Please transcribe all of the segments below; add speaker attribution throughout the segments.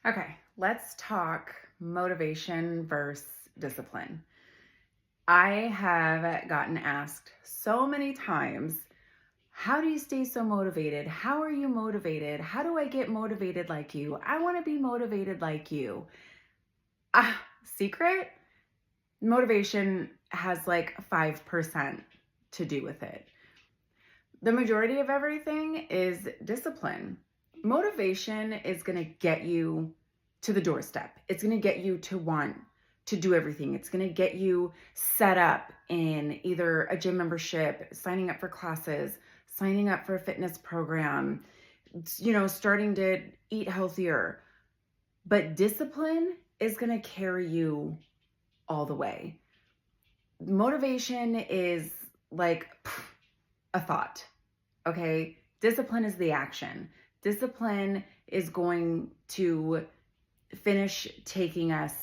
Speaker 1: Okay, let's talk motivation versus discipline. I have gotten asked so many times, how do you stay so motivated? How are you motivated? How do I get motivated like you? I want to be motivated like you. Secret? Motivation has like 5% to do with it. The majority of everything is discipline. Motivation is going to get you to the doorstep. It's going to get you to want to do everything. It's going to get you set up in either a gym membership, signing up for classes, signing up for a fitness program, starting to eat healthier. But discipline is going to carry you all the way. Motivation is like a thought. Okay. Discipline is the action. Discipline is going to finish taking us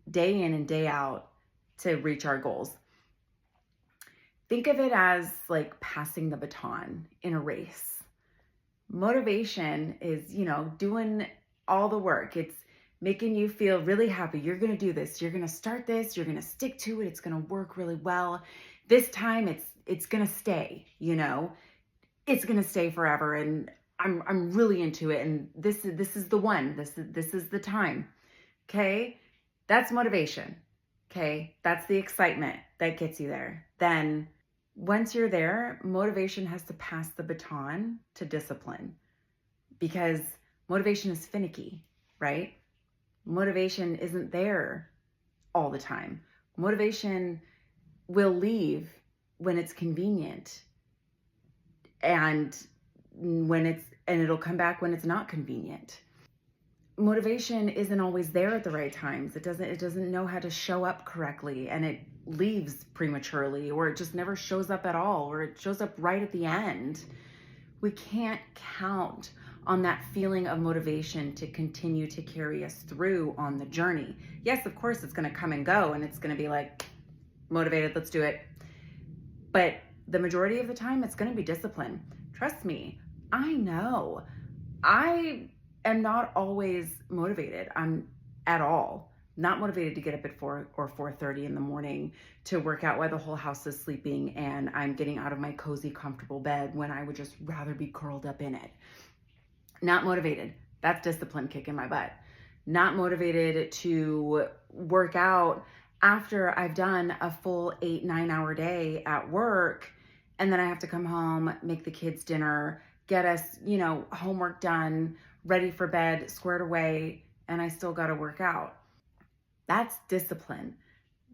Speaker 1: day in and day out to reach our goals. Think of it as like passing the baton in a race. Motivation is, doing all the work. It's making you feel really happy. You're going to do this. You're going to start this. You're going to stick to it. It's going to work really well. This time it's going to stay, it's going to stay forever. And I'm really into it. And this is the one, this is the time. Okay. That's motivation. Okay. That's the excitement that gets you there. Then once you're there, motivation has to pass the baton to discipline, because motivation is finicky, right? Motivation isn't there all the time. Motivation will leave when it's convenient, and it'll come back when it's not convenient. Motivation isn't always there at the right times. It doesn't know how to show up correctly, and it leaves prematurely, or it just never shows up at all, or it shows up right at the end. We can't count on that feeling of motivation to continue to carry us through on the journey. Yes, of course, it's going to come and go, and it's going to be like, motivated, let's do it. But the majority of the time, it's going to be discipline. Trust me, I know. I am not always motivated. I'm at all not motivated to get up at 4 or 4:30 in the morning to work out while the whole house is sleeping and I'm getting out of my cozy, comfortable bed when I would just rather be curled up in it. Not motivated. That's discipline kicking my butt. Not motivated to work out after I've done a full 8-9 hour day at work, and then I have to come home, make the kids dinner, get us, homework done, ready for bed, squared away, and I still got to work out. That's discipline.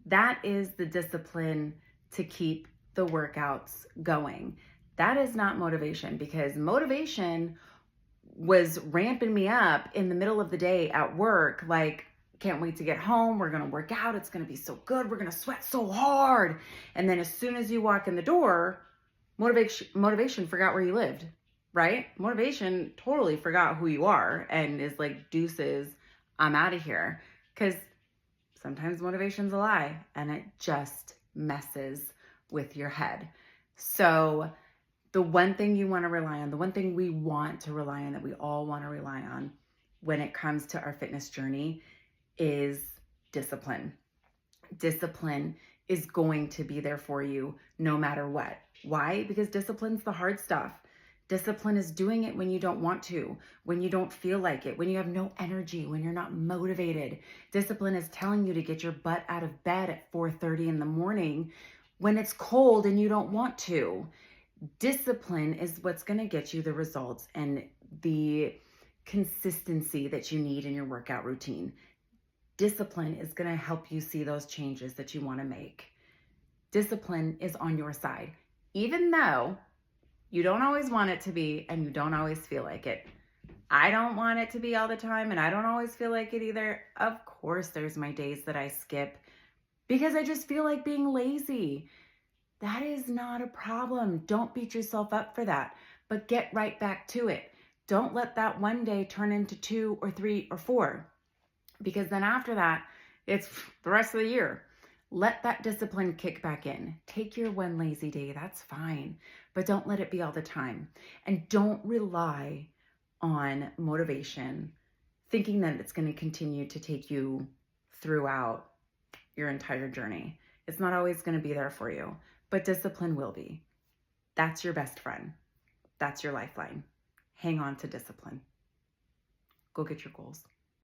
Speaker 1: That is the discipline to keep the workouts going. That is not motivation, because motivation was ramping me up in the middle of the day at work. Like, can't wait to get home. We're going to work out. It's going to be so good. We're going to sweat so hard. And then as soon as you walk in the door, motivation forgot where you lived, right? Motivation totally forgot who you are and is like, deuces, I'm out of here. Because sometimes motivation's a lie and it just messes with your head. So the one thing you want to rely on, the one thing we want to rely on, that we all want to rely on when it comes to our fitness journey, is discipline. Discipline is going to be there for you no matter what. Why? Because discipline's the hard stuff. Discipline is doing it when you don't want to, when you don't feel like it, when you have no energy, when you're not motivated. Discipline is telling you to get your butt out of bed at 4:30 in the morning when it's cold and you don't want to. Discipline is what's going to get you the results and the consistency that you need in your workout routine. Discipline is going to help you see those changes that you want to make. Discipline is on your side, even though you don't always want it to be and you don't always feel like it. I don't want it to be all the time, and I don't always feel like it either. Of course, there's my days that I skip because I just feel like being lazy. That is not a problem. Don't beat yourself up for that, but get right back to it. Don't let that one day turn into 2 or 3 or 4, because then after that, it's the rest of the year. Let that discipline kick back in. Take your one lazy day, that's fine, but don't let it be all the time. And don't rely on motivation thinking that it's going to continue to take you throughout your entire journey. It's not always going to be there for you, but discipline will be. That's your best friend. That's your lifeline. Hang on to discipline. Go get your goals.